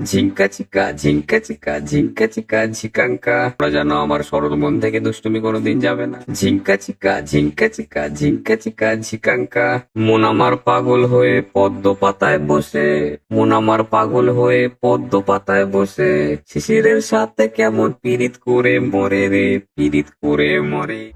ঝিঙ্কা চিকা ঝিঙ্কা চিকা ঝিঙ্কা চিকা ঝিকাঙ্কা। তোমরা জানো আমার সরল মন থেকে দুষ্টুমি কোনোদিন যাবে না। ঝিঙ্কা চিকা ঝিঙ্কা চিকা ঝিঙ্কা চিকা ঝিকাঙ্কা। মন আমার পাগল হয়ে পদ্ম পাতায় বসে, মন আমার পাগল হয়ে পদ্ম পাতায় বসে, শিশিরের সাথে কেমন পীড়িত করে মরে রে, পীড়িত করে মরে।